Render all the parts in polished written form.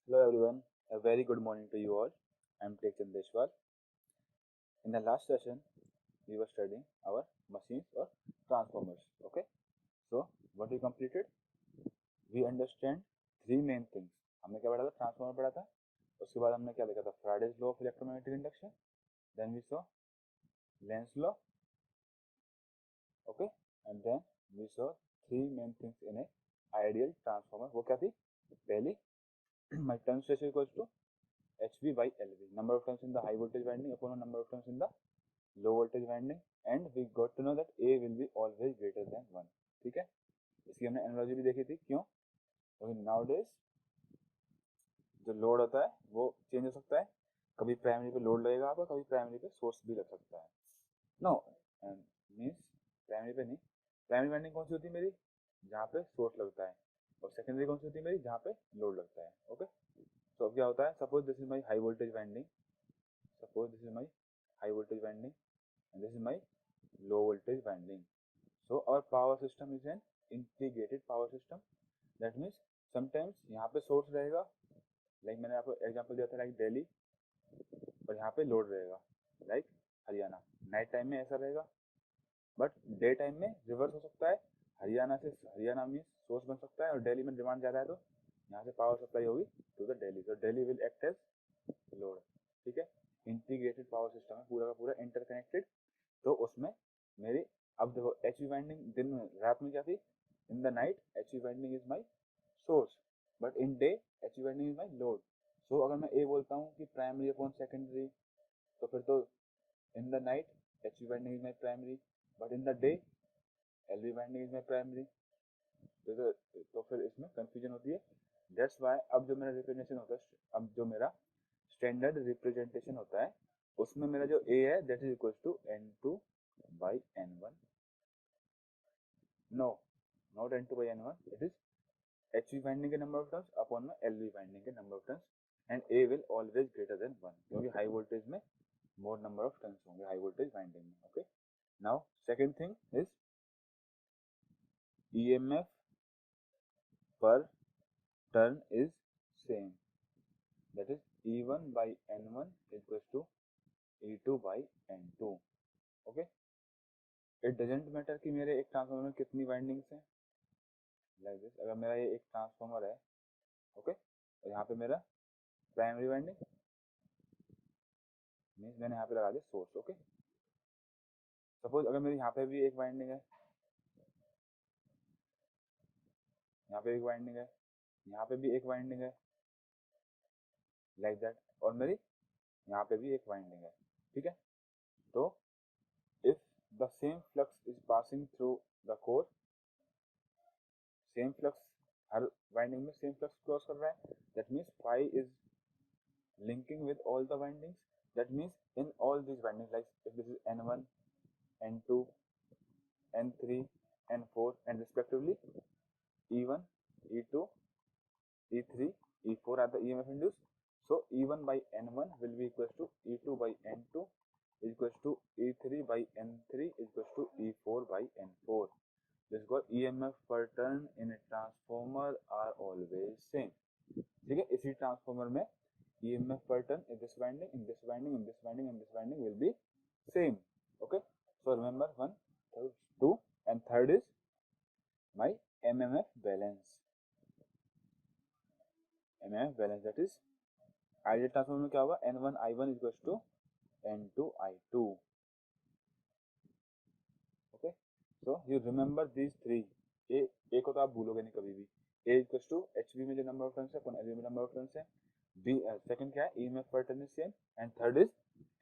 Hello everyone, a very good morning to you all. I am Tek Chandeshwar. In the last session, we were studying our machines or transformers. Okay, so what we completed? We understand three main things. हमने क्या पढ़ा था? Transformer पढ़ा था. उसके बाद हमने क्या देखा था? Faraday's law of electromagnetic induction. Then we saw Lenz's law. Okay, and then we saw three main things in a ideal transformer. वो क्या थी? पहली, my turn ratio equals to HV by LV, number of turns in the high voltage winding upon number of turns in the low voltage winding, and we got to know that A will be always greater than 1. ठीक है, इसकी हमने analogy भी देखी थी. क्यों? क्योंकि nowadays जो लोड होता है वो चेंज हो सकता है. कभी प्राइमरी पे लोड लगेगा आपका, कभी प्राइमरी पे सोर्स भी लग सकता है. नो मीन्स प्राइमरी पे नहीं. प्राइमरी वाइंडिंग कौन सी होती है मेरी? जहाँ पे सोर्स लगता है. और सेकेंडरी कौन सी होती है मेरी? जहाँ पे लोड लगता है. ओके, तो अब क्या होता है? Suppose this is my high voltage winding. Suppose this is my high voltage winding and this is my low voltage winding. So our power system is an integrated power system. That means sometimes यहाँ पे source रहेगा, like मैंने आपको example दिया था, like Delhi, और यहाँ पे लोड रहेगा लाइक हरियाणा. नाइट टाइम में ऐसा रहेगा, बट डे टाइम में रिवर्स हो सकता है. हरियाणा में सोर्स बन सकता है और दिल्ली में डिमांड ज़्यादा है तो यहाँ से पावर सप्लाई होगी टू द दिल्ली. तो Delhi will act as load. ठीक है, इंटीग्रेटेड पावर सिस्टम है, पूरा का पूरा इंटरकनेक्टेड. तो उसमें मेरी अब देखो एचवी वाइंडिंग दिन में रात में क्या थी? In the night HV winding is my source, but in day HV winding is my load. So अगर मैं ए बोलता हूँ कि प्राइमरी अपॉन सेकेंडरी, तो फिर तो in the night HV winding is my primary, but in the day LV winding is my primary. तो फिर इसमें कंफ्यूजन होती है. दैट्स वाई अब जो मेरा रिप्रेजेंटेशन होता है, अब जो मेरा स्टैंडर्ड रिप्रेजेंटेशन होता है, उसमें मेरा जो ए है that is equal to N2 by N1. No, not N2 by N1, it is HV winding के नंबर ऑफ टर्न्स अपॉन में LV वाइंडिंग के number of turns, and A will always greater than 1, क्योंकि high voltage में more number of turns होंगे high voltage winding में. Okay, now second thing is EMF per turn is same, that is E1 by N1 is equals to E2 by N2. Okay, it doesn't matter कि मेरे एक transformer में कितनी windings हैं. Like this, अगर मेरा ये एक ट्रांसफार्मर है, ओके, और यहाँ पे मेरा प्राइमरी वाइंडिंग मीन्स मैंने यहाँ पे लगा दिया सोर्स. ओके, सपोज अगर मेरी यहाँ पे भी एक वाइंडिंग है, यहाँ पे एक वाइंडिंग है, यहाँ पे भी एक वाइंडिंग है, लाइक दैट, और मेरी यहाँ पे भी एक वाइंडिंग है. ठीक है, तो if the same flux is passing through the core, same flux हर वाइंडिंग में सेम फ्लक्स क्रॉस कर रहा है, that means phi is linking with all the windings. That means in all these windings, like if this is N1, N2, N3, N4, and respectively E1, E2, E3, E4 are the EMF induced. So E1 by N1 will be equals to E2 by N2 is equals to E3 by N3 is equals to E4 by N4. This is called EMF per turn in a transformer are always same. ठीक है, इसी transformer में EMF per turn in this winding, in this winding, in this winding, in this winding will be same. Okay, so remember 1, 2, and third is my MMF balance. MMF balance, that is ideal transformer में क्या होगा? N1 I1 is equals to N2 I2. Okay, so you remember these three. A को तो आप भूलोगे नहीं कभी भी. A is equals to HV में जो नंबर ऑफ टर्न्स है अपन LV में नंबर ऑफ टर्न्स है. B second क्या है? EMF per turn is same, and third is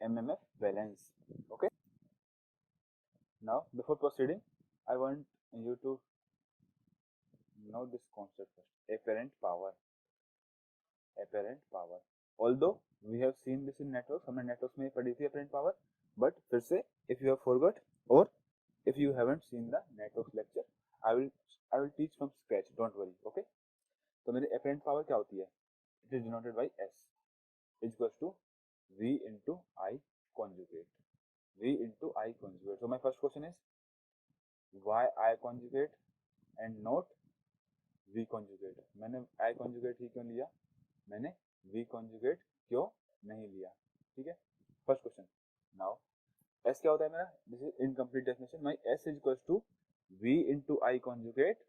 MMF balance. Okay, now before proceeding I want you to know this concept first. Apparent power. Apparent power, although we have seen this in networks, हमने networks में पढ़ी थी apparent power, but फिर से if you have forgot or if you haven't seen the networks lecture, I will teach from scratch, don't worry. Okay, तो मेरी apparent power क्या होती है? It is denoted by S is equals to V into I conjugate. V into I conjugate. So my first question is why I conjugate and not V conjugate? मैंने I conjugate ही क्यों लिया? मैंने V conjugate क्यों नहीं लिया, ठीक है। First question. Now S क्या होता है मेरा, this is incomplete definition, my S is equals to V into I conjugate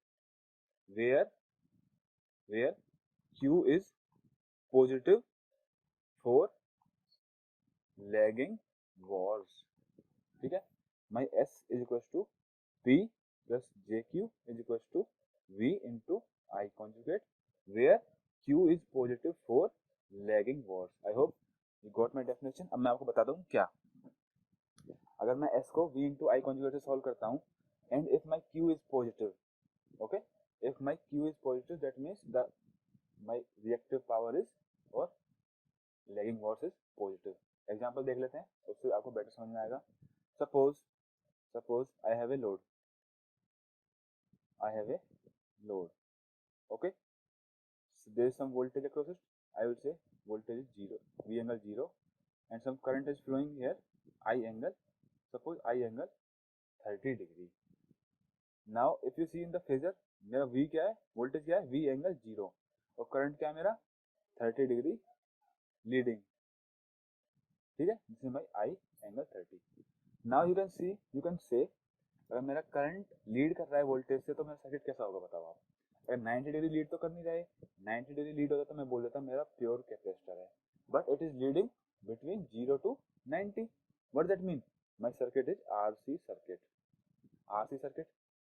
where Q is positive for lagging VARs, ठीक है। My S is equals to P plus JQ is equals to V into I conjugate where Q is positive for lagging VARs. I hope you got my definition. अब मैं आपको बताता हूँ क्या, अगर मैं S को V इंटू I कॉन्जुगेट से सॉल्व करता हूँ and if my Q is positive, okay, if my Q is positive that means the my reactive power is और lagging vars is positive. Example देख लेते हैं, उससे आपको बेटर समझ में आएगा। Suppose I have a load, okay, so there is some voltage across it, I will say voltage is 0, V angle 0, and some current is flowing here, I angle, suppose I angle 30 degree. Now if you see in the phasor, मेरा V क्या है, voltage क्या है, V angle 0, और current क्या है मेरा 30 degree leading, ठीक है, this is my I angle 30. Now you can say अगर मेरा करंट लीड कर रहा है वोल्टेज से तो मेरा सर्किट कैसा होगा बताओ आप। अगर 90 डिग्री लीड तो कर नहीं रहे, 90 डिग्री लीड होता तो मैं बोल देता मेरा प्योर कैपेसिटर है, but it is leading between 0 to 90। What that mean, my circuit is RC circuit.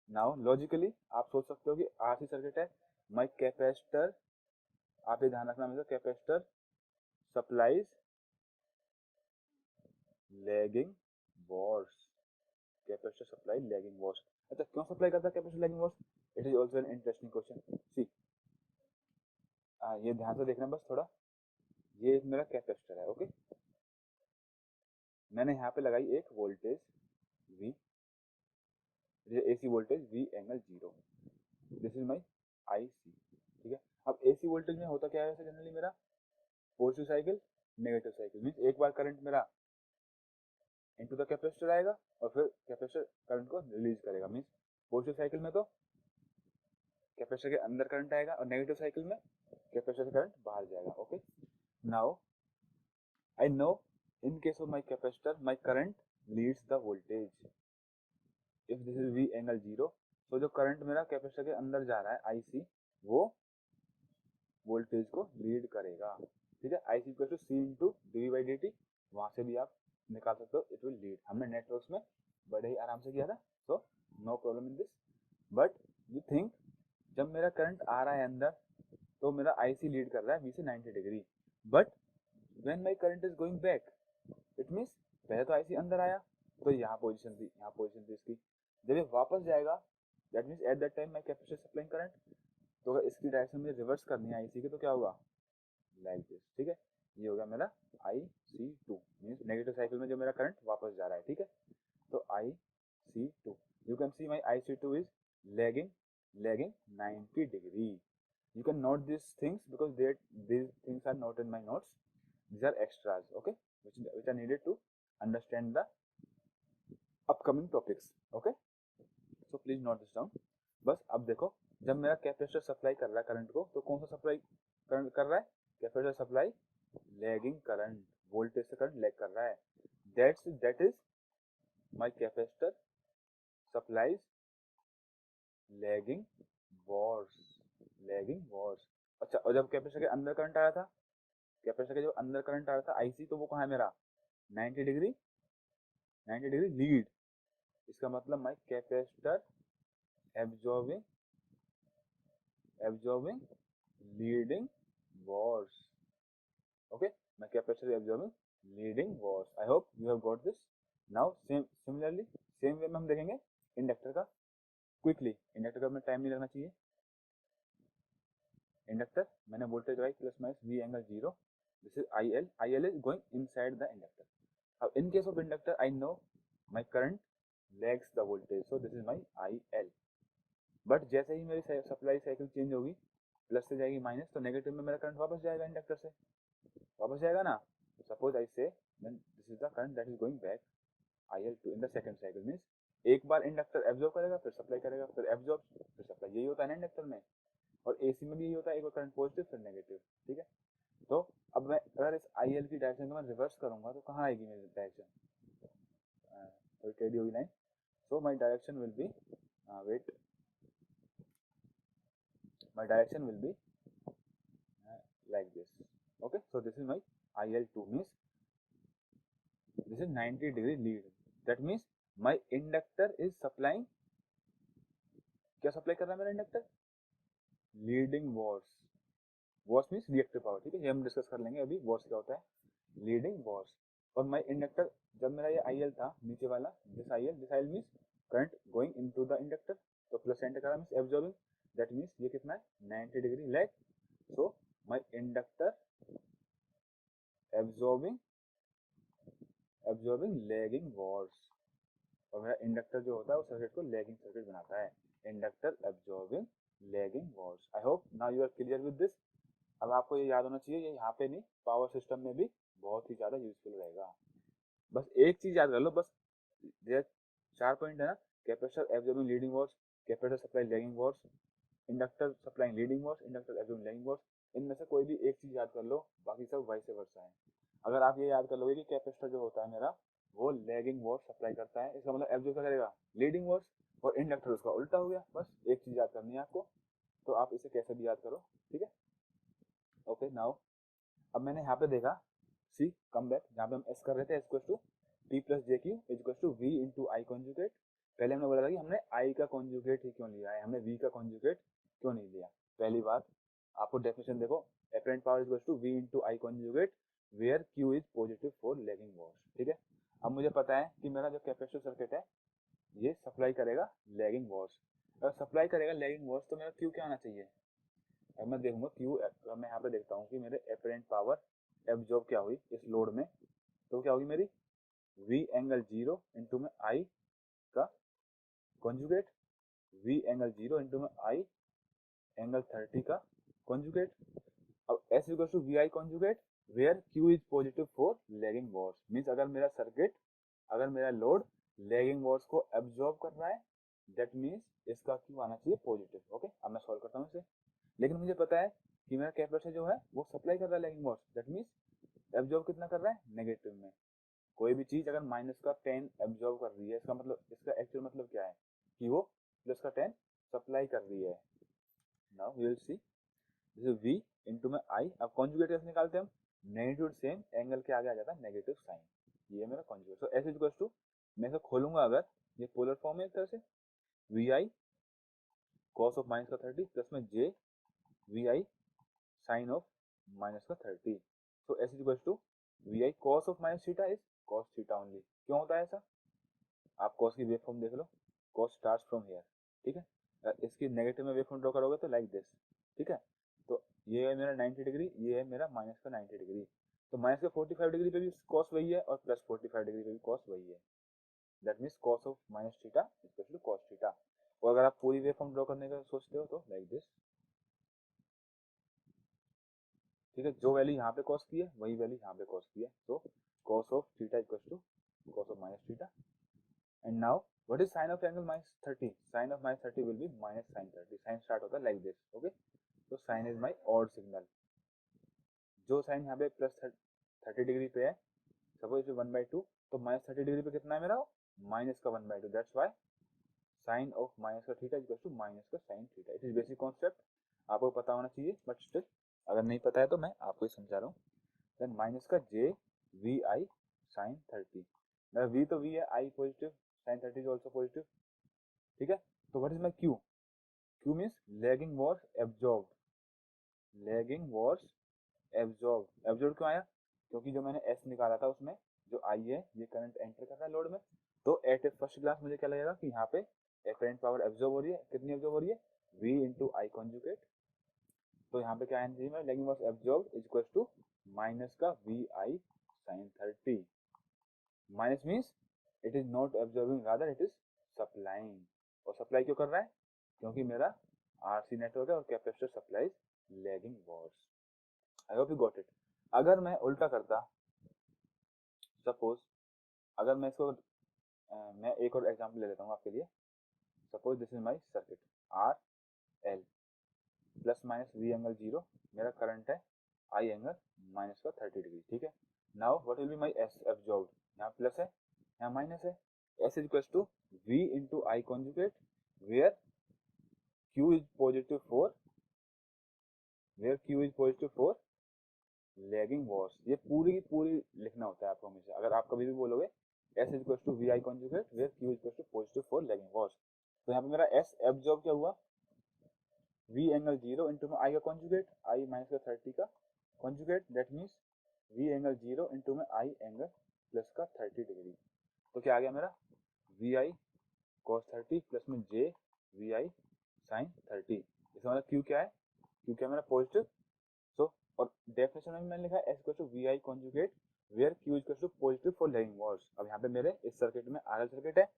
Now logically आप सोच सकते हो कि आरसी सर्किट है, माय कैपेसिटर, आप ये ध्यान रखना हमेशा, capacitor supplies lagging vars, capacitor supply lagging vars. अच्छा क्यों सप्लाई करता है capacitor lagging vars, it is also an interesting question. See ये ध्यान से देखना बस थोड़ा, ये एक मेरा कैपेसिटर है, ओके, मैंने यहाँ पे लगाई एक voltage V, AC voltage V angle 0, this is my IC, ठीक है। अब एसी वोल्टेज में होता क्या है वैसे जनरली मेरा, positive cycle negative cycle, means एक बार करंट मेरा इनटू द कैपेसिटर आएगा और फिर कैपेसिटर करंट को रिलीज करेगा, मीन्स पॉजिटिव साइकिल में तो कैपेसिटर के अंदर करंट आएगा और नेगेटिव साइकिल में कैपेसिटर से करंट बाहर जाएगा, okay. Now I know in case of my capacitor my current leads the voltage, if this is V angle 0, तो जो करंट मेरा कैपेसिटर के अंदर जा रहा है IC, वो वोल्टेज को लीड करेगा, ठीक है। IC equal to C into dV/dt, वहां से भी आप निकाल सकते हो, इट विल लीड। हमने नेटवर्क्स में बड़े ही आराम से किया था, so no problem in this. But you think जब मेरा करंट आ रहा है अंदर तो मेरा IC लीड कर रहा है V से 90 degree, but when my current is going back, it means पहले तो IC अंदर आया तो यहाँ पोजीशन थी इसकी, जब ये वापस जाएगा that means at that time my capacitor supplying current, तो अगर इसकी डायरेक्शन में रिवर्स करनी है IC की तो क्या होगा, लाइक दिस, ठीक है। ये हो गया मेरा IC2, मींस नेगेटिव साइकिल में जो मेरा करंट वापस जा रहा है, ठीक है। तो IC2, you can see my IC2 is lagging 90 degree. You can note these things because these things are not in my notes. These are extras, okay, which are needed to understand the upcoming topics, okay. So please note this down. बस अब देखो, जब मेरा capacitor supply कर रहा है current को, तो कौन सा सप्लाई करंट कर रहा है, capacitor supply lagging current, voltage से करंट लैग कर रहा है, that is my capacitor supplies lagging vars. अच्छा, और जब कैपेसिटर के अंदर करंट आया था, कैपेसिटर के जो अंदर करंट आ रहा था IC, तो वो कहाँ है मेरा 90 डिग्री लीड, इसका मतलब my capacitor absorbing leading Wars, okay, my capacitor absorbing leading Wars. I hope you have got this. Now similarly same way में हम देखेंगे इंडक्टर का क्विकली। इंडक्टर का में टाइम नहीं लगना चाहिए। इंडक्टर मैंने वोल्टेज लगाई plus minus V angle 0, this is IL is going inside the inductor. अब in case of inductor I know my current lags the voltage, so this is my IL। But जैसे ही मेरी supply cycle change होगी, plus से जाएगी minus, तो negative में मेरा करंट वापस जाएगा, इंडक्टर से वापस जाएगा ना। Suppose I say then this is the current that is going back IL2 in the second cycle, means एक बार इंडक्टर एब्जॉर्ब करेगा, फिर सप्लाई करेगा, फिर एब्जॉर्ब, फिर सप्लाई, यही होता है ना इंडक्टर में। और AC में भी यही होता है, एक बार करंट पॉजिटिव फिर नेगेटिव, ठीक है। आई एल की डायरेक्शन को मैं रिवर्स करूंगा तो कहाँ आएगी मेरी डायरेक्शन, टेढ़ी होगी line. So my direction will be wait my direction will be like this. Okay, so this is my IL2 means this is 90 degree lead. That means my inductor is supplying, क्या supply कर रहा है मेरा inductor, leading Wars, Wars means reactive power, ठीक है, ये हम discuss कर लेंगे अभी वॉर्स क्या होता है, लीडिंग वॉर्स। और माई इंडक्टर, जब मेरा ये IL था नीचे वाला, this IL means current going into the inductor, तो प्लस एंटर करा मीन्स एब्जॉर्बिंग, दैट मीन्स ये कितना है 90 डिग्री लैग। सो माई इंडक्टर एब्जॉर्बिंग लैगिंग वॉर्स, और मेरा इंडक्टर जो होता है वो सर्किट को लैगिंग सर्किट बनाता है, inductor absorbing lagging VARs. I hope now you are clear with this. अब आपको ये याद होना चाहिए, ये यहाँ पे नहीं, पावर सिस्टम में भी बहुत ही ज्यादा यूजफुल रहेगा। बस एक चीज याद कर लो, बस ये 4 पॉइंट है ना, capacitor absorbing leading Wars, capacitor supply lagging Wars, inductor supplying leading Wars, inductor absorbing lagging Wars. इनमें से कोई भी एक चीज याद कर लो, बाकी सब वाइस वर्सा है। अगर आप ये याद कर लोगे कि कैपेसिटर जो होता है मेरा वो लैगिंग वॉर्स सप्लाई करता है, इसका मतलब एब्जॉर्ब क्या करेगा, लीडिंग वॉर्स, और इंडक्टर उसका उल्टा हो गया। बस एक चीज याद करनी है आपको, तो आप इसे कैसे भी याद करो, ठीक है। ओके, नाउ अब मैंने यहाँ पे देखा, सी कम बैक, जहाँ पे हम एस कर रहे थे, S to P plus J Q is to V into I conjugate. पहले हमने बोला था कि हमने आई का कॉन्जुगेट ही क्यों लिया है, हमने वी का कॉन्जुगेट क्यों नहीं लिया। पहली बात, आपको डेफिनेशन देखो, apparent power is to V into I conjugate where Q is positive for lagging VARs, ठीक है। अब मुझे पता है कि मेरा जो कैपेसिटर सर्किट है ये सप्लाई करेगा लैगिंग वॉर्स, अगर सप्लाई करेगा लैगिंग वॉर्स तो मेरा क्यू क्या आना चाहिए। अब मैं देखूंगा क्यू, मैं यहाँ पे देखता हूँ कि मेरे अपरेंट पावर एब्जॉर्ब क्या हुई इस लोड में, तो क्या होगी मेरी V एंगल 0 इंटू में आई का कॉन्जुगेट, V एंगल 0 इंटू में आई एंगल 30 का कॉन्जुगेट। अब S equal to V I conjugate where Q is positive for lagging VARs, means अगर मेरा सर्किट, अगर मेरा लोड लैगिंग वॉर्स को एब्जॉर्ब कर रहा है, दैट मीन्स इसका Q आना चाहिए पॉजिटिव। ओके, अब मैं सॉल्व करता हूँ इसे, लेकिन मुझे पता है कि मेरा कैपेसिटर जो है वो सप्लाई कर रहा है lagging Wars, that means absorb कितना कर रहा है, नेगेटिव में। कोई भी चीज अगर माइनस का 10 एब्जॉर्ब कर रही है, इसका मतलब, इसका एक्चुअल मतलब क्या है कि वो प्लस का 10 सप्लाई कर रही है। Now we will see, this is V into में I। अब कॉन्जुगेट कैसे निकालते हैं हम, नेगेटिव सेम एंगल के आगे आ जाता है नेगेटिव साइन, ये मेरा conjugate. So S equal to, मैं इसे खोलूंगा अगर, ये पोलर फॉर्म है एक तरह से, VI cos ऑफ माइनस का 30 प्लस में J VI sine of minus का 30। So S equal to VI cos of minus theta is cos theta only. क्यों होता है ऐसा, आप cos की वेव फॉर्म देख लो, cos स्टार्ट्स फ्रॉम हियर, ठीक है। इसकी नेगेटिव में वेव फॉर्म ड्रॉ करोगे तो लाइक दिस, ठीक है। तो ये है मेरा 90 डिग्री, ये है मेरा माइनस का 90 डिग्री, तो माइनस का 45 डिग्री पे भी cos वही है और प्लस 45 डिग्री पे भी cos वही है, that means cos of minus theta equal to cos theta. और अगर आप पूरी वेव फॉर्म ड्रॉ करने का सोचते हो तो लाइक दिस, ठीक है, जो वैल्यू यहाँ पे cos की है वही वैल्यू यहाँ पे cos की है, तो cos of theta equal to cos of minus theta. And now, what is sine of angle minus 30? Sine of minus 30 will be minus sine 30. Sine start होता है like this, okay? So sine is my odd signal. जो sign यहाँ पे plus 30 degree पे है, suppose 1/2, तो minus 30 degree पे कितना है मेरा, माइनस का 1/2। That's why sine of minus का थीटा इक्वल टू माइनस का sine theta. It is basic concept, आपको पता होना चाहिए, बट स्टिल अगर नहीं पता है तो मैं आपको ही समझा रहा हूँ। देन माइनस का J VI साइन 30, मेरा V तो V है, I positive, sine 30 is also positive, ठीक है। तो what is my Q, Q means lagging VARs absorb, lagging VARs absorb. Absorb क्यों आया, क्योंकि जो मैंने S निकाला था उसमें जो I है ये करंट एंटर कर रहा है लोड में, तो एट ए फर्स्ट क्लास मुझे क्या लगेगा कि यहाँ पे अपरेंट पावर एब्जॉर्ब हो रही है, कितनी एब्जॉर्ब हो रही है, V इंटू आई कॉन्जुगेट। तो यहाँ पे क्या आना चाहिए, lagging VARs absorb is equal to minus का VI sine 30। Minus means it is not absorbing, rather it is supplying. और सप्लाई क्यों कर रहा है, क्योंकि मेरा RC नेटवर्क है और capacitor supplies lagging VARs. I hope you got it. अगर मैं उल्टा करता, सपोज अगर मैं इसको मैं एक और एग्जांपल ले लेता हूँ आपके लिए। Suppose this is my circuit RL plus minus V angle 0 मेरा करंट है आई एंगल माइनस का 30 डिग्री। ठीक है, now what will be my S absorbed, यहाँ प्लस है यहाँ माइनस है, S is equal to V into I conjugate where Q is positive for lagging VARs. ये पूरी की पूरी लिखना होता है आपको हमेशा। अगर आप कभी भी बोलोगे S is equal to V I conjugate where Q is equal to positive for lagging VARs, तो यहाँ पे मेरा एस एब्जॉर्ब क्या हुआ, वी एंगल 0 इंटू में आई का कॉन्जुगेट, आई माइनस का 30 का conjugate, that means V angle 0 into में आई एंगल प्लस का 30 डिग्री। तो क्या आ गया मेरा वी आई कॉस 30 प्लस में जे वी आई साइन 30। इसका मतलब क्यू क्या है, क्यू क्या है मेरा पॉजिटिव। सो और डेफिनेशन में मैंने लिखा है S equal to V I conjugate where Q equal to positive for lagging VARs. अब यहाँ पे मेरे इस सर्किट में आरएल सर्किट है,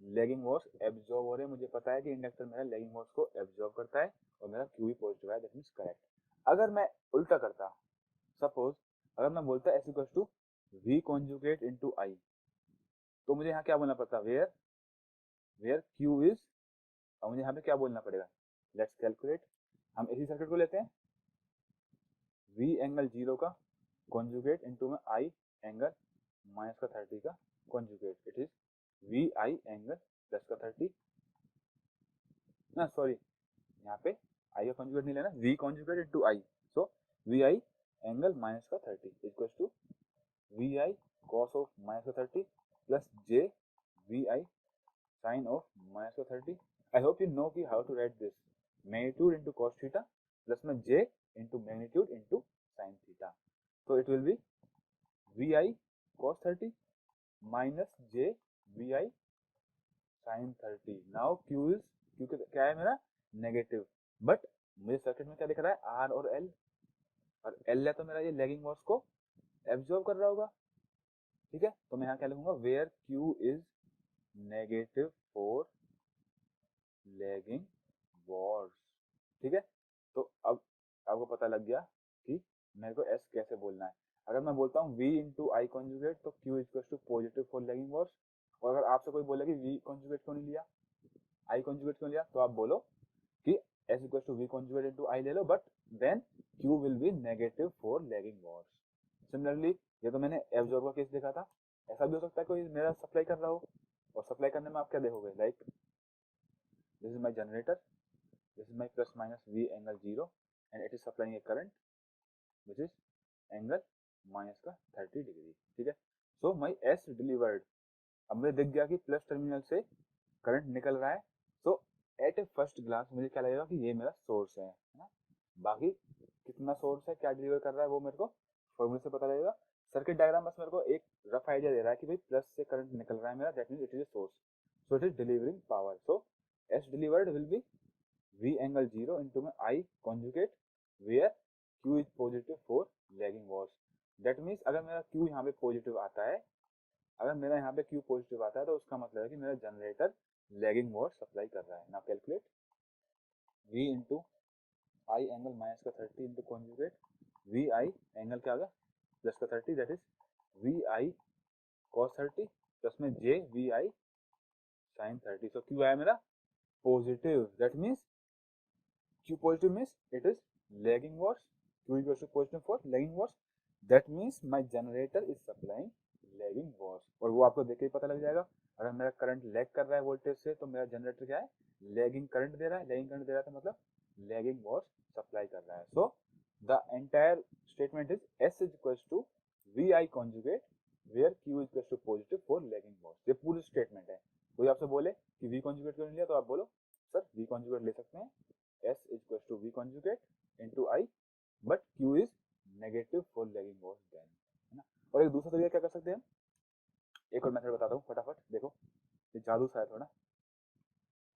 लैगिंग वॉश एब्जॉर्ब हो रहे हैं, मुझे पता है कि इंडक्टर मेरा लैगिंग वॉश को एब्जॉर्ब करता है और मेरा क्यू भी पॉजिटिव है, दैट मींस करेक्ट। अगर मैं उल्टा करता, सपोज अगर मैं बोलता S equal to V conjugate into I, तो मुझे यहाँ क्या बोलना पड़ता, वेयर क्यू इज, और मुझे यहाँ पे क्या बोलना पड़ेगा, लेट्स कैलकुलेट। हम इसी सर्किट को लेते हैं, वी एंगल 0 का कॉन्जुगेट इनटू में आई एंगल माइनस का 30 का conjugate, it is V I angle plus का 30 ना, सॉरी यहाँ पे आई का कॉन्जुगेट नहीं लेना, V conjugate into I, so V I angle minus का 30 equal to V I cos of minus का 30 plus J V I sine of minus का 30। आई होप यू नो कि how to write this, magnitude into cos theta plus में J into magnitude into sine theta, so it will be vi cos 30 minus j vi sin 30। now q is, q क्या है मेरा negative, but मुझे circuit में क्या दिख रहा है आर और एल, और एल है तो मेरा ये लैगिंग वॉश को एब्जॉर्ब कर रहा होगा। ठीक है, तो मैं यहाँ क्या लिखूंगा, where q is negative for lagging VARs. ठीक है, तो अब आपको पता लग गया कि मेरे को एस कैसे बोलना है। अगर मैं बोलता हूँ v इंटू आई कॉन्जुगेट तो q equal to positive for lagging VARs, और अगर आपसे कोई बोले कि v कॉन्जुगेट क्यों नहीं लिया, आई कॉन्जुगेट क्यों लिया, तो आप बोलो कि s equal to v conjugate into I ले लो, but then q will be negative for lagging vars. Similarly ये तो मैंने एब्जॉर्ब का केस देखा था, ऐसा भी हो सकता है कोई मेरा सप्लाई कर रहा हो, और सप्लाई करने में आप क्या देखोगे, like this is my generator, this is my plus minus v angle 0 and it is supplying a current which is angle minus का 30 डिग्री। ठीक है, so my S delivered, अब मुझे दिख गया कि प्लस टर्मिनल से करंट निकल रहा है, so at a first glance मुझे क्या लगेगा कि ये मेरा सोर्स है ना, बाकी कितना सोर्स है क्या डिलीवर कर रहा है वो मेरे को फॉर्मूले से पता लगेगा। सर्किट डायग्राम बस मेरे को एक रफ आइडिया दे रहा है कि भाई प्लस से करंट निकल रहा है मेरा, that means it is a source, so it is delivering power. So S delivered will be v angle 0 into में I conjugate where q is positive for lagging wash। that means अगर मेरा q यहाँ पे positive आता है, अगर मेरा यहाँ पे q पॉजिटिव आता है तो उसका मतलब है कि मेरा जनरेटर लैगिंग वॉश सप्लाई कर रहा है। Now calculate v into I angle minus का 30 into conjugate V I angle क्या होगा प्लस का 30, that is V I cos 30 plus में J V I sine 30। So Q आया मेरा positive, that means Q positive means it is lagging wash, Q equals to positive for lagging wash, that means my generator is supplying lagging wash। और वो आपको देख के ही पता लग जाएगा, अगर मेरा करंट लैग कर रहा है वोल्टेज से तो मेरा जनरेटर क्या है, लैगिंग करंट दे रहा है, लैगिंग करंट दे रहा है तो मतलब लैगिंग वॉश सप्लाई कर रहा है। So the entire statement is S is equals to V I conjugate where Q is equals to positive for lagging VARs. ये पूरी स्टेटमेंट है। कोई आपसे बोले कि V कॉन्जुगेट क्यों नहीं लिया, तो आप बोलो सर V कॉन्जुगेट ले सकते हैं, S is equals to V conjugate into I, but Q is negative for lagging wash then, है ना। और एक दूसरा तरीका क्या कर सकते हैं, एक और मेथड बताता हूँ फटाफट, देखो ये जादू सा है थोड़ा,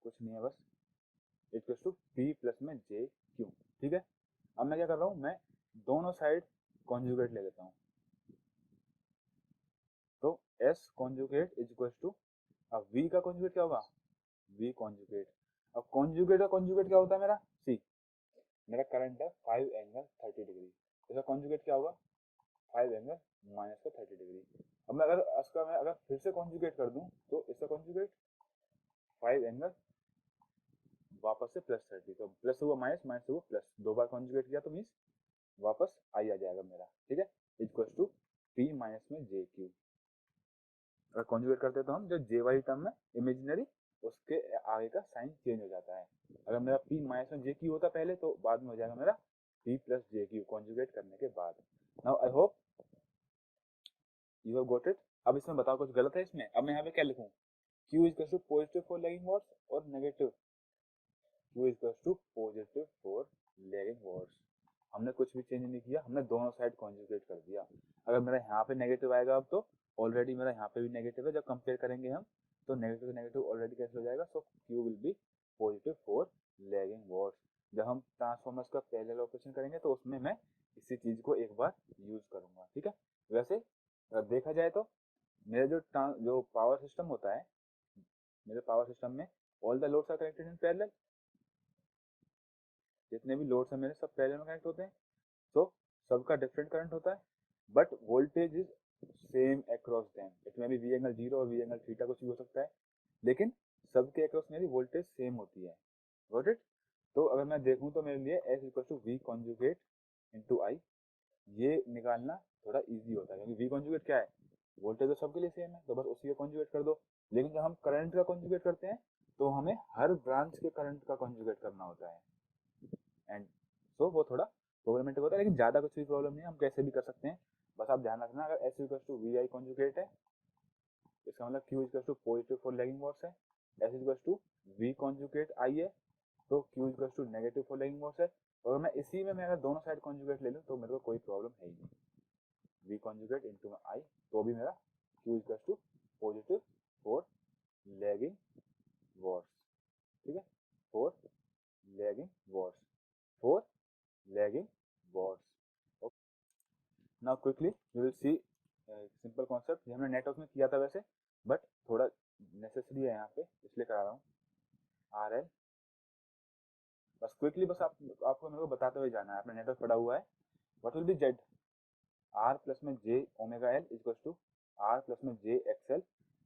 कुछ नहीं है बस इक्वल्स टू P प्लस में J Q। ठीक है, अब मैं क्या कर रहा हूँ, मैं दोनों साइड कॉन्जुगेट ले लेता हूँ, तो S conjugate is equals to, अब V का कॉन्जुगेट क्या होगा, V कॉन्जुगेट। अब कॉन्जुगेट का कॉन्जुगेट क्या होता है मेरा, सी मेरा करंट है 5 एंगल 30 डिग्री, इसका कॉन्जुगेट क्या होगा 5 एंगल माइनस का 30 डिग्री। अब मैं अगर फिर से कॉन्जुगेट कर दूं तो इसका कॉन्जुगेट 5 एंगल वापस से प्लस 30, तो प्लस हुआ माइनस, माइनस हुआ प्लस, दो बार कॉन्जुगेट किया तो मीन्स वापस आई आ जाएगा मेरा, ठीक है, इक्वल टू पी माइनस में जे क्यू। अगर कॉन्जुगेट करते हैं तो हम जो जे वाली टर्म है इमेजिनरी, उसके आगे का साइन चेंज हो जाता है। अगर मेरा पी माइनस में जे क्यू होता पहले, तो बाद में हो जाएगा मेरा P plus J Q conjugate करने के बाद। Now I hope you have got it. अब इसमें बताओ कुछ गलत है इसमें। अब मैं यहाँ पे क्या लिखूँ, Q is to positive for lagging vars और negative, Q is to positive for lagging vars. हमने कुछ भी चेंज नहीं किया, हमने दोनों साइड कॉन्जुगेट कर दिया। अगर मेरा यहाँ पे नेगेटिव आएगा अब, तो ऑलरेडी मेरा यहाँ पे भी नेगेटिव है, जब कंपेयर करेंगे हम तो नेगेटिव नेगेटिव ऑलरेडी कैंसिल हो जाएगा, so Q will be positive for lagging vars. जब हम ट्रांसफॉर्मर्स का पैरेलल ऑपरेशन करेंगे तो उसमें मैं इसी चीज को एक बार यूज करूंगा, ठीक है। वैसे अगर देखा जाए तो मेरा जो पावर सिस्टम होता है, मेरे पावर सिस्टम में all the loads are connected in parallel, जितने भी लोड्स हैं मेरे सब पैरेलल में कनेक्ट होते हैं, तो सबका डिफरेंट करंट होता है, but voltage is same across them. It में भी वी एंगल जीरो और वी एंगल थीटा कुछ भी हो सकता है, लेकिन सबके अक्रॉस मेरी वोल्टेज सेम होती है। Got it. तो अगर मैं देखूं तो मेरे लिए S equal to V conjugate into I, ये निकालना थोड़ा इजी होता है, क्योंकि वी कॉन्जुगेट क्या है, वोल्टेज तो सबके लिए सेम है, तो बस उसी का कॉन्जुगेट कर दो। लेकिन जब हम करंट का कॉन्जुगेट करते हैं तो हमें हर ब्रांच के करंट का कॉन्जुगेट करना होता है, एंड सो वो थोड़ा प्रॉब्लमेटिक होता है, लेकिन ज्यादा कुछ भी प्रॉब्लम नहीं है, हम कैसे भी कर सकते हैं। बस आप ध्यान रखना, अगर S equal to V I conjugate है, इसका मतलब Q equal to positive for lagging vars है, S equal to V conjugate I है, तो Q equal to negative for lagging vars है। और अगर मैं इसी में मैं अगर दोनों साइड कॉन्जुगेट ले लूँ तो मेरे को कोई प्रॉब्लम है ही नहीं। वी कॉन्जुगेट इंटू आई, तो भी मेरा Q equal to positive for lagging VARs, ठीक है, for lagging VARs, for lagging VARs. Now quickly you will see simple concept, ये हमने नेटवर्क में किया था वैसे, बट थोड़ा नेसेसरी है यहाँ पे इसलिए करा रहा हूँ। आर एल, बस क्विकली बस आपको मेरे को बताते हुए जाना है, आपने नेटवर्क पढ़ा हुआ है। What will be Z, R plus में J omega L equal to R plus में जे एक्स एल।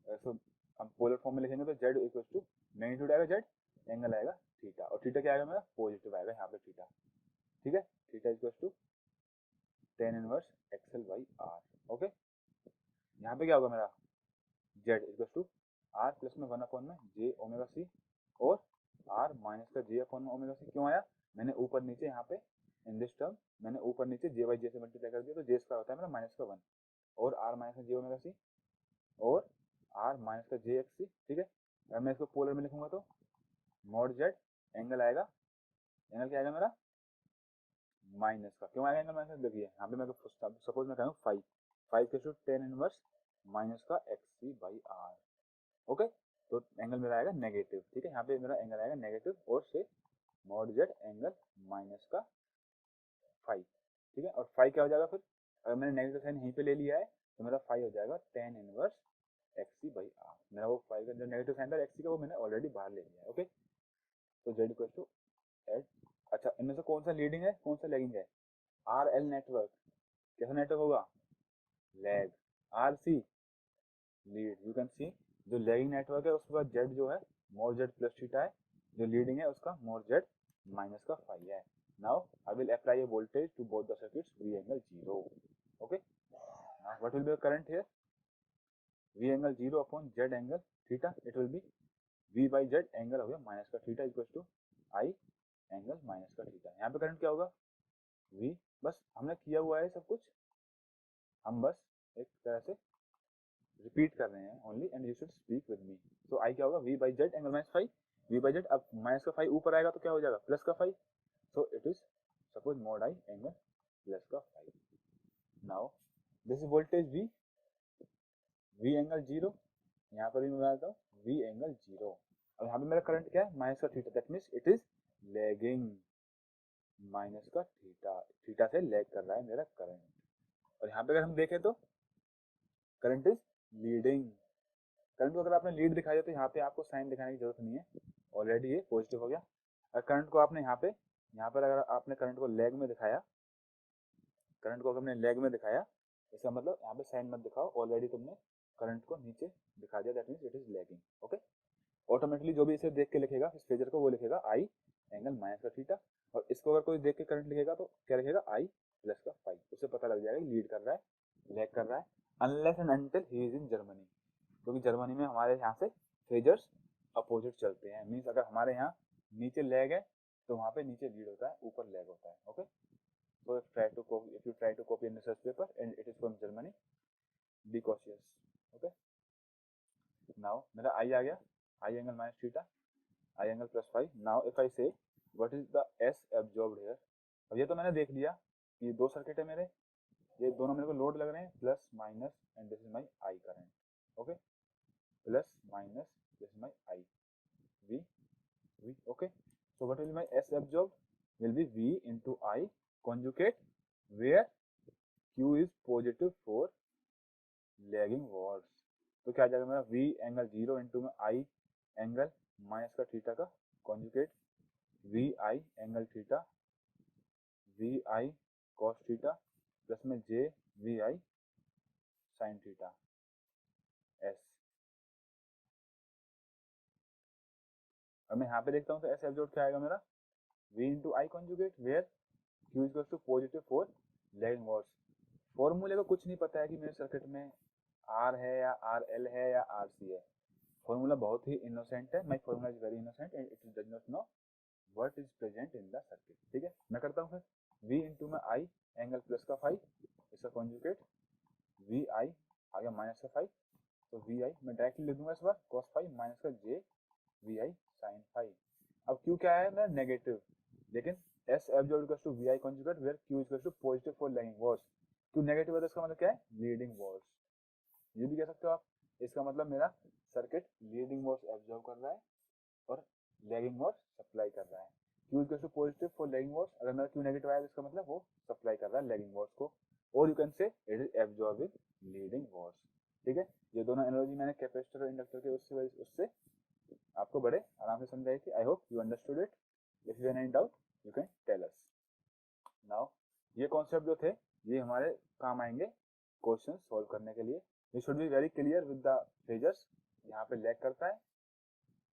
सो हम पोलर फॉर्म में लिखेंगे तो जेड इक्वल टू मैग्नीट्यूड आएगा जेड, एंगल आएगा थीटा, और थीटा क्या आएगा मेरा पॉजिटिव आएगा यहाँ पे थीटा, ठीक है। Theta equal to tan inverse XL by R, okay. यहाँ पे क्या होगा मेरा Z equal to R plus में वन अपॉन में जे ओमेगा सी, और आर माइनस का जे अपॉन में ओमेगा सी। क्यों आया, मैंने ऊपर नीचे यहाँ पे इन दिस टर्म मैंने ऊपर नीचे जे बाई जे से मल्टीप्लाई कर दिया, तो जे स्क्वायर होता है मेरा माइनस का वन, और आर माइनस का जे ओमेगा सी, और आर माइनस का जे एक्स सी, ठीक है। अगर मैं इसको पोलर में लिखूंगा तो मॉड जेड, एंगल आएगा, एंगल क्या आएगा मेरा माइनस का। क्यों आएगा एंगल माइनस, देखिए यहाँ पे मैं सपोज मैं कहूँ फाइव, फाइव के टू टेन इनवर्स माइनस का X C by R, okay. तो एंगल मेरा आएगा नेगेटिव, ठीक है, यहाँ पे मेरा एंगल आएगा नेगेटिव, और से मॉड जेड एंगल माइनस का फाइव, ठीक है। और फाइव क्या हो जाएगा फिर, अगर मैंने नेगेटिव साइन यहीं पे ले लिया है तो मेरा फाइव हो जाएगा tan inverse X C by R. मेरा वो फाइव का जो नेगेटिव साइन था एक्स सी का, वो मैंने ऑलरेडी बाहर ले लिया है, ओके। तो जेड इक्वल टू एट, अच्छा इनमें से कौन सा लीडिंग है कौन सा लैगिंग है, आर एल नेटवर्क कैसा नेटवर्क होगा, lag, R C lead. You can see जो लैगिंग नेटवर्क है उसके बाद जेड जो है मोर जेड प्लस थीटा है, जो लीडिंग है उसका मोर जेड माइनस का फाइव है। Now I will apply a voltage to both the circuits V angle zero, okay. Now what will be current here, V angle zero upon Z angle theta, it will be V by Z angle हो गया minus का theta equal to I angle minus का theta. यहाँ पे current क्या होगा we, बस हमने किया हुआ है सब कुछ, हम बस एक तरह से रिपीट कर रहे हैं only, and you should speak with me. तो आई क्या होगा V by Z angle minus five, V by Z, अब माइनस का फाइव ऊपर आएगा तो क्या हो जाएगा प्लस का five, so it is suppose mod I angle plus का five. Now this is voltage V, V angle zero, यहाँ पर भी मैं बनाता हूँ वी एंगल जीरो। अब यहाँ पे मेरा करंट क्या है माइनस का theta, that means it is lagging minus का थीटा, थीटा से लैग कर रहा है मेरा करंट। और यहाँ पे अगर हम देखें तो करंट इज लीडिंग, करंट को अगर आपने लीड दिखाया तो यहाँ पे आपको साइन दिखाने की जरूरत नहीं है, ऑलरेडी ये पॉजिटिव हो गया। अगर करंट को आपने यहाँ पर अगर आपने करंट को लैग में दिखाया, करंट को अगर आपने लैग में दिखाया, इसका मतलब यहाँ पे साइन मत दिखाओ, ऑलरेडी तुमने करंट को नीचे दिखा दिया, that means it is lagging, okay. Automatically जो भी इसे देख के लिखेगा इस फेजर को, वो लिखेगा आई एंगल माइनस का थीटा, और इसको अगर कोई देख के करंट लिखेगा तो क्या लिखेगा I unless and until he is in Germany, क्योंकि जर्मनी में हमारे यहाँ से फेजर्स अपोजिट चलते हैं। मीन्स अगर हमारे यहाँ नीचे लैग है तो वहाँ पे नीचे लीड होता है, ऊपर लैग होता है। Okay, so if you try to copy in research paper and it is from Germany, be cautious. Okay, now मेरा I आ गया, I angle minus theta, I angle plus phi. Now if I say what is the S absorbed here, अब ये तो मैंने देख लिया कि दो सर्किट है मेरे, ये दोनों मेरे को लोड लग रहे हैं, plus minus, and this is my I current. Okay, plus minus, this is my I V V। Okay, so what will my S absorbed will be V into I conjugate where Q is positive for lagging wars। तो क्या आ जाएगा मेरा V angle 0 into में I angle minus का theta का conjugate V I angle theta V I cos theta plus में J V I sin theta S। अब मैं यहाँ पे देखता हूँ तो S एब्जॉर्ब क्या आएगा मेरा, V into I conjugate where Q equals to positive for lagging vars. फॉर्मूले को कुछ नहीं पता है कि मेरे सर्किट में R है या RL है या RC है। फॉर्मूला बहुत ही इनोसेंट है, my formula is very innocent and it does not know what is present in the circuit. ठीक है, मैं करता हूँ फिर V इंटू में I एंगल प्लस का फाई, इसका कॉन्जुगेट V I आ गया माइनस का फाई, तो V I मैं डायरेक्टली लिख दूंगा इस बार cos फाई माइनस का J V I sin phi. अब Q क्या है मेरा नेगेटिव, लेकिन S absorb equals to V I conjugate where Q equals to positive for lagging vars. Q negative है तो इसका मतलब क्या है, लीडिंग वॉर्स, ये भी कह सकते हो आप। इसका मतलब मेरा सर्किट लीडिंग वॉर्स एब्जॉर्ब कर रहा है और लैगिंग वॉर्स सप्लाई कर रहा है। Q equal to positive for lagging vars, अगर मेरा Q नेगेटिव आया तो इसका मतलब वो सप्लाई कर रहा है लैगिंग वॉर्स को, और you can say it is absorbing leading Wars. ठीक है, ये दोनों एनालॉजी मैंने कैपेसिटर और इंडक्टर के उससे आपको बड़े आराम से समझाई थी। I hope you understood it. If you have any doubt you can tell us. Now ये कॉन्सेप्ट जो थे ये हमारे काम आएंगे क्वेश्चन सॉल्व करने के लिए। You should be very clear with the phasors. यहाँ पे लैग करता है,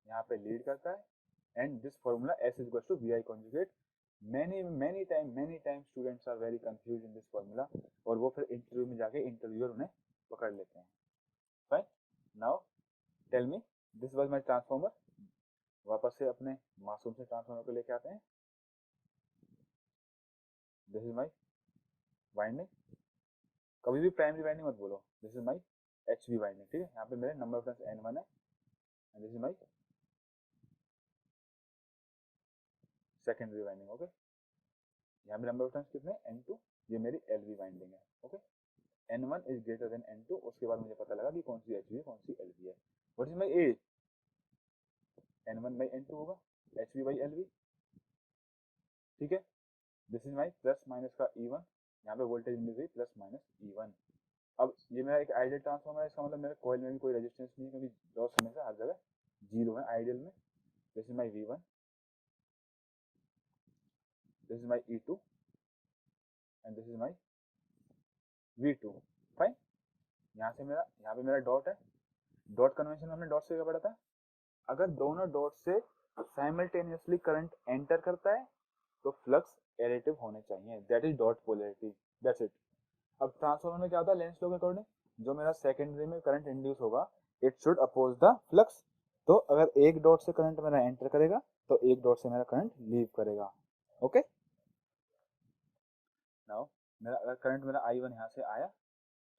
यहाँ पे लीड करता है, and this formula S equal to V I conjugate. many time students are very confused in this formula, और वो फिर इंटरव्यू में जाके इंटरव्यूअर उन्हें पकड़ लेते हैं। Fine, now tell me, this was my transformer. वापस से अपने मासूम से ट्रांसफार्मर को लेके आते हैं। दिस इज माय वाइंडिंग, कभी भी प्राइमरी वाइंडिंग मत बोलो, this is my HV winding. ठीक है, यहाँ पे मेरे नंबर ऑफ टर्न्स N1 है and this is my secondary winding. Okay, यहाँ पे नंबर ऑफ टर्न्स कितने, N2, ये मेरी LV वाइंडिंग है। Okay, N1 is greater than N2, उसके बाद मुझे पता लगा कि कौन सी HV है कौन सी LV है। What is my A, N1 by N2 होगा, HV बाई LV। ठीक है, this is my plus minus का E1, यहाँ पे वोल्टेज इंड्यूस हुई प्लस माइनस E1। अब ये मेरा एक आइडियल ट्रांसफार्मर है, इसका मतलब मेरे कॉइल में भी कोई रेजिस्टेंस नहीं है, क्योंकि लॉस हमेशा हर जगह जीरो है आइडियल में। This is my V1, this is my E2 and this is my V2। Fine, यहाँ पे मेरा डॉट है। डॉट कन्वेंशन में हमने डॉट से क्या पढ़ा था, अगर दोनों डॉट से साइमल्टेनियसली करंट एंटर करता है तो फ्लक्स एडिटिव होने चाहिए, that is dot polarity, that's it. अब ट्रांसफार्मर में क्या होता है, लेंस लॉ के अकॉर्डिंग जो मेरा सेकेंडरी में करंट इंड्यूस होगा it should oppose the flux. तो अगर एक डॉट से करंट मेरा एंटर करेगा तो एक डॉट से मेरा करंट लीव करेगा। ओके, नाउ मेरा अगर करंट मेरा I1 यहाँ से आया,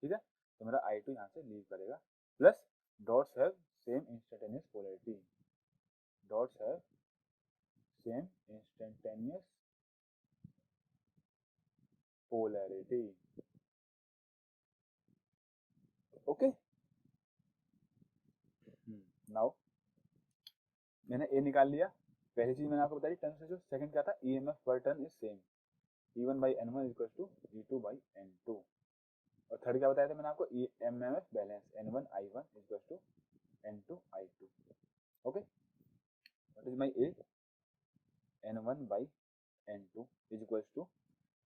ठीक है, तो मेरा I2 यहाँ से लीव करेगा। Plus dots have same instantaneous polarity, dots have same instantaneous polarity. Okay, now मैंने ए निकाल लिया। पहली चीज मैंने आपको बताई टर्न से, जो सेकंड क्या था, EMF पर turn is same, E1 by N1 is equal to E2 by N2। और थर्ड क्या बताया था मैंने आपको, EMF balance N1 I1 is equal to N2 I2। Okay, what is my A, N1 by N2 is equal to,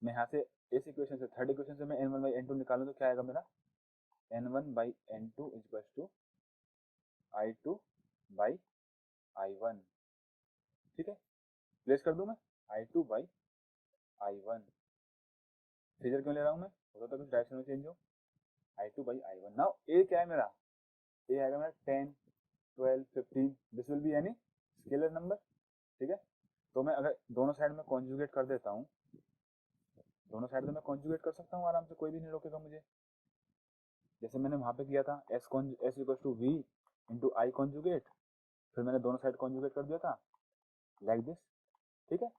मैं यहाँ से इस इक्वेशन से थर्ड इक्वेशन से मैं N1 बाई N2 निकालूं तो क्या आएगा मेरा, N1 by N2 is equal to I2 by I1। ठीक है, प्लेस कर दूं मैं I2 बाई I1। फेजर क्यों ले रहा हूं मैं, हो सकता है कुछ डायरेक्शन में चेंज हो। I2 by I1। नाउ ए क्या है मेरा, ए आएगा मेरा 10 12 15, this will be any scalar number, ठीक है। तो मैं अगर दोनों साइड में कॉन्जुगेट कर देता हूँ, दोनों साइड में मैं कॉन्जुगेट कर सकता हूँ आराम से, कोई भी नहीं रोकेगा मुझे। जैसे मैंने वहां पे किया था S equal to V into I conjugate, फिर मैंने दोनों साइड कॉन्जुगेट कर दिया था लाइक दिस, ठीक है।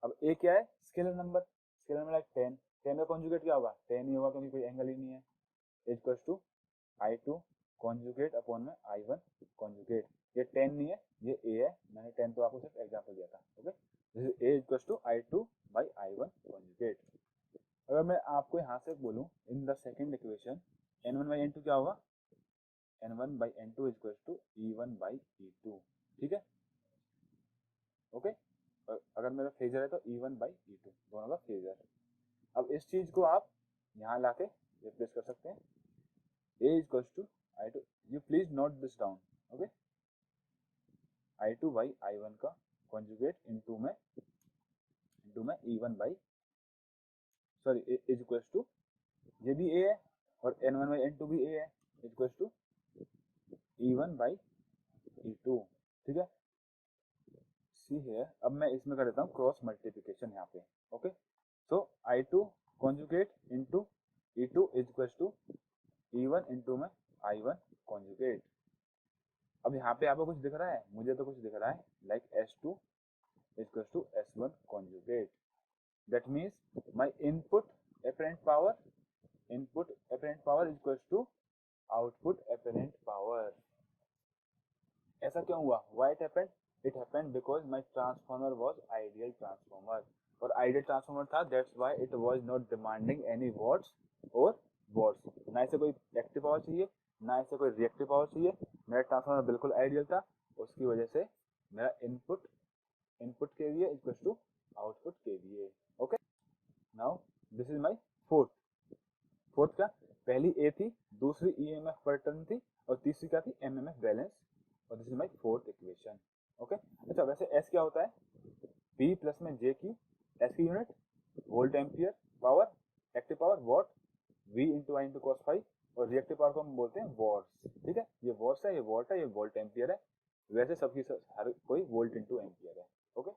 अब ए क्या है, scalar number, scalar number like 10, 10 का कॉन्जुगेट क्या होगा, 10 ही होगा क्योंकि कोई एंगल ही नहीं है। Equal to I2 conjugate upon में I1 कॉन्जुगेट, ये 10 नहीं है, ये ए है, मैंने 10 तो आपको सिर्फ एग्जांपल दिया था, okay. This is A equal to I2 by I1 conjugate. अगर मैं आपको यहाँ से बोलूँ in the second equation N1 by N2 क्या होगा, N1 by N2 equal to E1 by E2, ठीक है, ओके। अगर मेरा फेजर है तो E1 बाई E2 दोनों का फेजर। अब इस चीज को आप यहाँ लाके रिप्लेस कर सकते हैं, A equal to I2, you please note this down, okay, I2 by I1 का कॉन्जुगेट इनटू में E1 by sorry is equal to, ये भी A है और N1 बाई N2 भी A है, equal to E1 by E2, ठीक है। सी है, अब मैं इसमें कर देता हूँ क्रॉस मल्टीप्लिकेशन यहाँ पे, okay. So I2 conjugate into E2 is equal to E1 into में I1 कॉन्जुगेट। अब यहाँ पे आपको कुछ दिख रहा है, मुझे तो कुछ दिख रहा है like S2 equal to S1 conjugate, that means my input apparent power equal to output apparent power. ऐसा क्यों हुआ, why it happened, it happened because my transformer was ideal transformer, और आइडियल ट्रांसफार्मर था, that's why it was not demanding any watts और watts, ना इसे कोई active power चाहिए ना इसे कोई रिएक्टिव पावर चाहिए। मेरा ट्रांसफार्मर बिल्कुल आइडियल था, उसकी वजह से मेरा input kVA equal to output kVA, okay. Now this is my fourth क्या, पहली ए थी, दूसरी ईएमएफ पर टर्न थी और तीसरी क्या थी एमएमएफ बैलेंस, और this is my fourth equation, okay. अच्छा वैसे एस क्या होता है, पी प्लस में जे क्यू, एस की unit volt ampere, power active power watt, V into I into cos five, और रिएक्टिव पावर को हम बोलते हैं वॉट्स, ठीक है। ये वॉट्स है, ये वॉट है, ये वोल्ट एम्पियर है, वैसे सबकी हर कोई वोल्ट इंटू एम्पियर है, okay.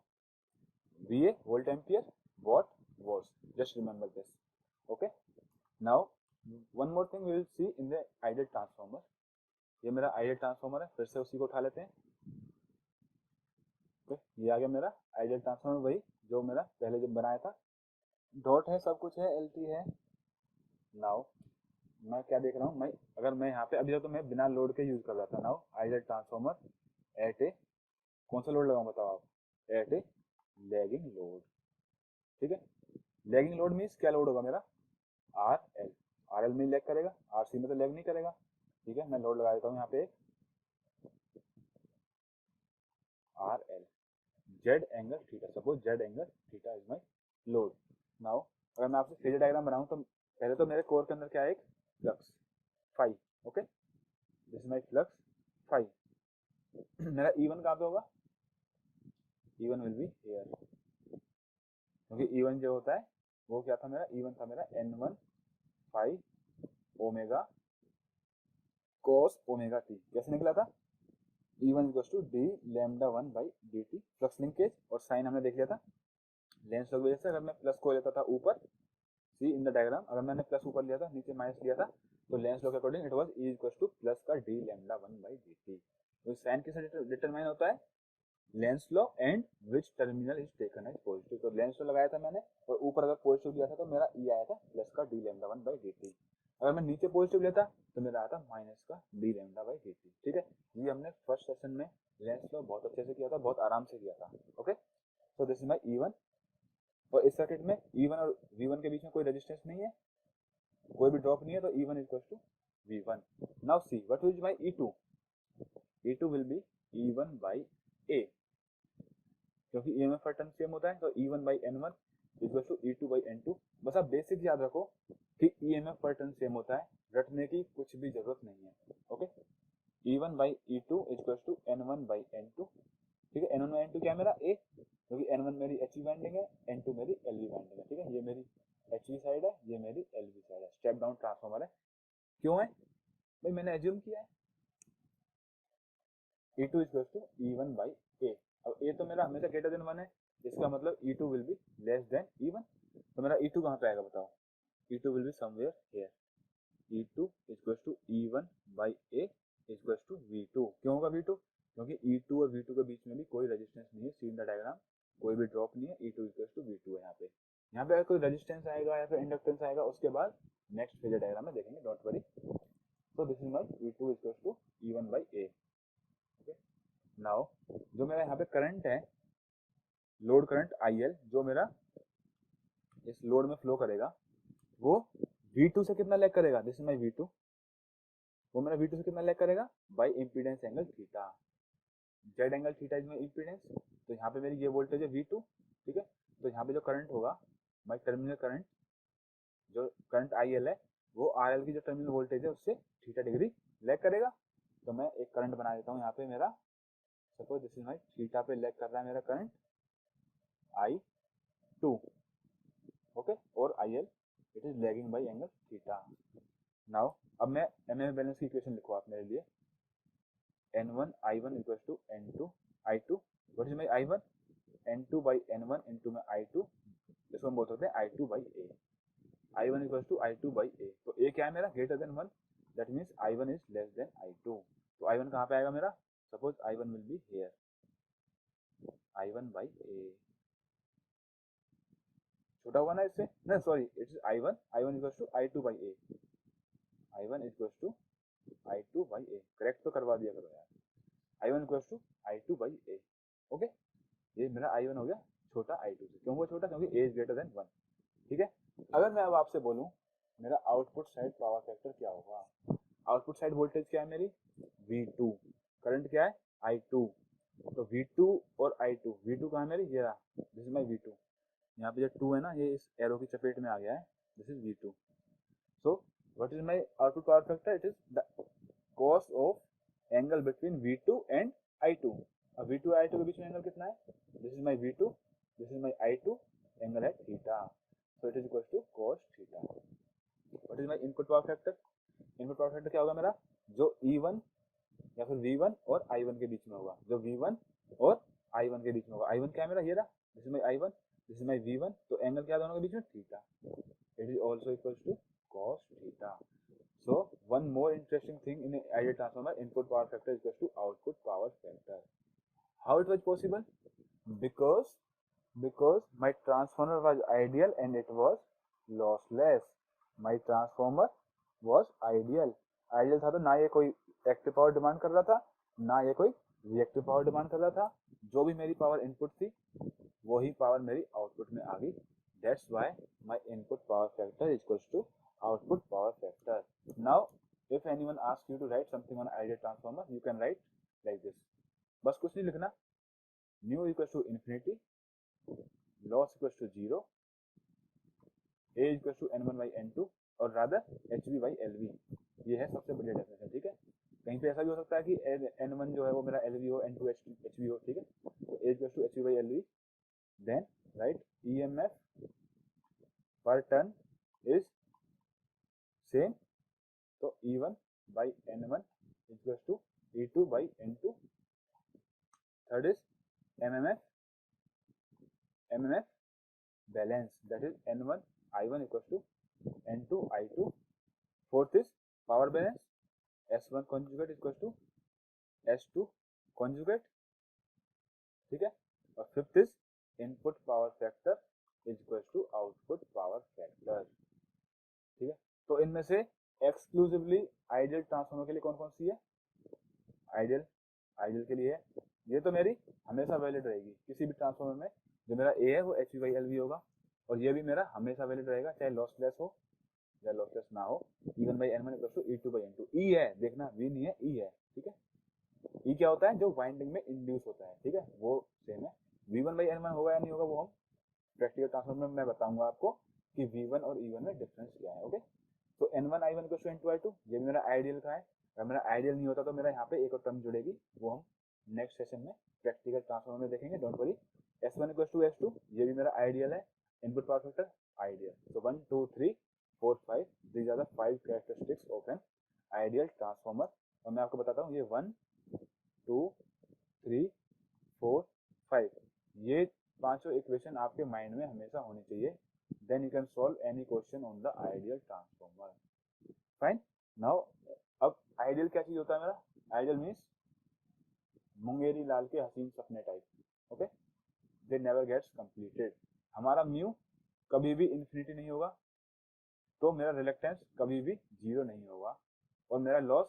VA volt ampere, watt watts, just remember this, okay. Now one more thing we will see in the ideal transformer. ये मेरा आइडियल ट्रांसफार्मर है, फिर से उसी को उठा लेते हैं, ओके। ये आ गया मेरा आइडियल ट्रांसफार्मर, वही जो मेरा पहले जब बनाया था, डॉट है, सब कुछ है, LT है। नाउ मैं क्या देख रहा हूँ, मैं अगर मैं यहाँ पे अभी तो मैं बिना लोड के यूज कर रहा था। नाउ आइडियल ट्रांसफार्मर एट ए, कौन सा लोड लगाऊं बताओ आप, एट ए लैगिंग लोड, ठीक है। लैगिंग लोड मीन्स क्या लोड होगा मेरा, आर एल में लैग करेगा, RC में तो लैग नहीं करेगा, ठीक है। मैं लोड लगा देता हूँ यहाँ पे R L, Z angle theta, suppose Z angle theta is my load. Now अगर मैं आपसे फेजर डायग्राम बनाऊं तो पहले तो मेरे कोर के अंदर क्या है, एक flux phi, okay, this is my flux phi. मेरा E1 कहाँ पे होगा, E1 विल बी हियर, क्योंकि E1 जो होता है वो क्या था मेरा, E1 था मेरा N1 phi omega cos omega T, कैसे निकला था, E1 equal to D lambda 1 by D T, flux linkage और साइन हमने देख लिया था, लेंस लॉ की वजह से अगर मैं प्लस को लेता था ऊपर, सी इन द डायग्राम, अगर मैंने प्लस ऊपर लिया था नीचे माइनस लिया था, तो लेंस लॉ के according it was E equal to plus का D lambda 1 by D T. तो साइन किससे डिटरमाइन होता है, Lenz law and which terminal is taken as positive. तो लेंस लॉ लगाया था मैंने और ऊपर अगर पॉजिटिव लिया था तो मेरा E आया था प्लस का D lambda 1 by D T, अगर मैं नीचे पॉजिटिव लेता तो मेरा आया था माइनस का D lambda by D T, ठीक है। ये हमने फर्स्ट सेशन में लेंस लॉ बहुत अच्छे से किया था, बहुत आराम से किया था, okay. So this is my E1, और इस सर्किट में E1 और V1 के बीच में कोई रेजिस्टेंस नहीं है, कोई भी ड्रॉप नहीं है, तो E1 equal to V1। Now see what is my E2, E2 will be E1 by A, क्योंकि EMF का टर्म सेम होता है, तो E1 by N1 equal to E2 by N2। बस आप बेसिक याद रखो कि EMF पर टर्म सेम होता है, रटने की कुछ भी जरूरत नहीं है, okay. E1 by E2 equal to N1 by N2, ठीक है। N1 बाई N2 क्या है मेरा A, क्योंकि N1 मेरी HV वाइंडिंग है, N2 मेरी LV वाइंडिंग है, ठीक है। ये मेरी एच वी साइड है, ये मेरी एल वी साइड है, स्टेप डाउन ट्रांसफॉर्मर है। क्यों है भाई, मैंने एज्यूम किया है E2 is to E1 by ए। अब ए तो मेरा हमेशा ग्रेटर देन 1 है, इसका मतलब E2 will be less than E1। तो मेरा E2 कहाँ पे आएगा बताओ, E2 will be somewhere here. E2 is to E1 by A is to V2। क्यों होगा V2, क्योंकि E2 और V2 के बीच में भी कोई रेजिस्टेंस नहीं है, सी इन द डायग्राम कोई भी ड्रॉप नहीं है। E2 इज टू V2 है। यहाँ पे अगर कोई रेजिस्टेंस आएगा या फिर इंडक्टेंस आएगा उसके बाद नेक्स्ट फेजर डायग्राम में देखेंगे, don't worry. So this is my V2 is equals to E1 by A. Okay. Now जो मेरा यहाँ पे करंट है, लोड करंट IL जो मेरा इस लोड में फ्लो करेगा, वो V2 से कितना लैग करेगा, दिस इज माई V2, वो मेरा V2 से कितना लैग करेगा, by impedance angle theta. Z angle theta is my impedance. तो यहाँ पे मेरी ये वोल्टेज है V2, ठीक है। तो यहाँ पे जो करंट होगा, माई टर्मिनल करंट, जो करंट IL है वो RL की जो टर्मिनल वोल्टेज है उससे थीटा डिग्री लैग करेगा। तो मैं एक करंट बना देता हूँ यहाँ पे, मेरा suppose this is my theta पे लैग कर रहा है मेरा करंट I2, ओके, और IL it is lagging by angle theta. Now अब मैं एमएमएफ बैलेंस की इक्वेशन लिखो आप मेरे लिए, N1 I1 equal to N2 I2, what is my I1, N2 by N1 into में I2, इसको हम बोल सकते हैं I2 by A। I1 equal to I2 by A, तो A क्या है मेरा, greater than 1, that means I1 is less than I2। तो I1 कहाँ पे आएगा मेरा, suppose I1 will be here, I1 by A, छोटा हुआ ना इससे, नहीं sorry, it is I1 equal to I2 by A, I1 equal to I2 by A, correct तो करवा दिया करो यार, I1 equal to I2 by A, okay. ये मेरा I1 हो गया छोटा I2 से, क्यों हुआ छोटा, क्योंकि A इज ग्रेटर देन 1, ठीक है। अगर मैं अब आपसे बोलूं मेरा आउटपुट साइड पावर फैक्टर क्या होगा, आउटपुट साइड वोल्टेज क्या है मेरी V2, करंट क्या है I2, तो V2 और I2, V2 कहाँ है मेरी, ये रहा, दिस इज माई V2, यहाँ पे जो 2 है ना ये इस एरो की चपेट में आ गया है, this is V2। So what is my output power factor, it is the cos of angle between V2 and I2। अब V2 और I2 के बीच में एंगल कितना है, this is my V2, this is my I2, angle है theta, so it is equal to cos theta. What is my input power factor, input power factor क्या होगा मेरा, जो E1 या फिर V1 और I1 के बीच में होगा, जो V1 और I1 के बीच में होगा। I1 क्या है मेरा, ये रहा, this is my I1, this is my V1, तो एंगल क्या दोनों के बीच में, theta, it is also equal to cos theta. So one more interesting thing in an ideal transformer, input power factor is equal to output power factor. How it was possible? Because my transformer was ideal and it was lossless. My transformer was ideal. Ideal था तो ना ये कोई active power demand कर रहा था, ना ये कोई रिएक्टिव पावर डिमांड कर रहा था। जो भी मेरी पावर इनपुट थी वही पावर मेरी आउटपुट में आ गई। That's why my input power factor is equal to output power factor. Now if anyone asks you to write something on ideal transformer, you can write like this. बस कुछ नहीं लिखना, mu equals to infinity, loss equals to 0, A equals to N1 by N2 और rather HV by LV, ये है सबसे बढ़िया definition, ठीक है। कहीं पे ऐसा भी हो सकता है कि N1 जो है वो मेरा LV हो, N2 HV हो, ठीक है। तो A equals to HV by LV, then write EMF per turn is same, तो E1 by N1 is equals to E2 by N2। Third is MMF balance, that is N1 I1 equals to N2 I2। Fourth is power balance, S1 conjugate equals to S2 conjugate, ठीक है। और fifth is input power factor is equal to output power factor, ठीक है। तो इनमें से exclusively ideal transformer के लिए कौन कौन सी है, आइडियल के लिए है, ये तो मेरी हमेशा वैलिड रहेगी किसी भी ट्रांसफार्मर में। जो मेरा ए है वो HV बाई LV होगा, और ये भी मेरा हमेशा वैलिड रहेगा चाहे लॉसलेस हो या लॉसलेस ना हो। E1 by N1 equal to E2 by N2। ई है, देखना V नहीं है, ई है, ठीक है। ई क्या होता है, जो वाइंडिंग में इंड्यूस होता है, ठीक है, वो सेम है। V1 बाई N1 होगा या नहीं होगा वो हम प्रैक्टिकल ट्रांसफार्मर में मैं बताऊंगा आपको कि V1 और E1 में डिफरेंस क्या है, ओके। तो N1 I1 equal to N2 I2, ये भी मेरा आइडियल का है। अगर मेरा आइडियल नहीं होता तो मेरा यहाँ पे एक और टर्म जुड़ेगी, वो हम नेक्स्ट सेशन में प्रैक्टिकल ट्रांसफार्मर में देखेंगे, don't worry. S1 equal to S2, ये भी मेरा आइडियल है। input power factor ideal. So 1 2 3 4 5, these are the 5 characteristics of an ideal transformer. और मैं आपको बताता हूँ ये 1 2 3 4 5 ये पांचों इक्वेशन आपके माइंड में हमेशा होनी चाहिए. Then you can solve any question on the ideal transformer. Fine. Now अब आइडियल क्या चीज होता है मेरा? आइडियल मीन्स मुंगेरी लाल के हसीन सपने type. Okay, they never gets completed. हमारा म्यू कभी भी इन्फिनिटी नहीं होगा, तो मेरा रिलेक्टेंस कभी भी जीरो नहीं होगा, और मेरा लॉस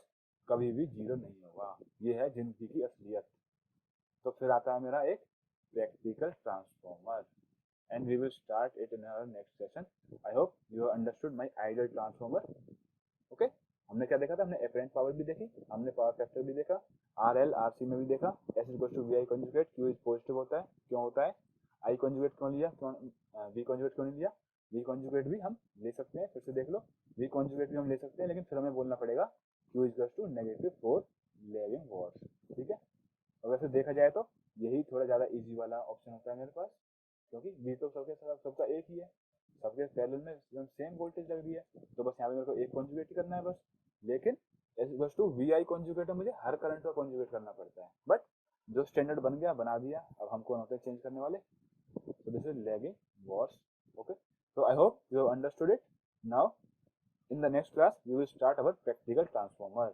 कभी भी जीरो नहीं होगा. ये है जिंदगी की असलियत. तो फिर आता है मेरा एक practical transformer, and we will start it in our next session. I hope you have understood my ideal transformer. Okay, हमने क्या देखा था? हमने apparent पावर भी देखी, हमने पावर फैक्टर भी देखा, RL RC में भी देखा. S equal to VI conjugate, Q is positive होता है. क्यों होता है? I कॉन्जुगेट क्यों लिया, क्यों V कॉन्जुगेट क्यों नहीं लिया? V कॉन्जुगेट भी हम ले सकते हैं, फिर से देख लो. V कॉन्जुगेट भी हम ले सकते हैं, लेकिन फिर हमें बोलना पड़ेगा Q equal to -4 leading watts. ठीक है. और वैसे देखा जाए तो यही थोड़ा ज़्यादा इजी वाला ऑप्शन होता है मेरे पास, क्योंकि V तो सबका एक ही है, सबके पैरेलल में सेम वोल्टेज लग रही है. तो बस यहाँ पे मेरे को एक कॉन्जुगेट ही करना है बस. लेकिन S equal to VI conjugate में मुझे हर करंट का कॉन्जुगेट करना पड़ता है. बट जो स्टैंडर्ड बन गया बना दिया. अब हम कौन होते हैं चेंज करने वाले? So this is lagging was. Okay, so I hope you have understood it. Now in the next class we will start our practical transformer.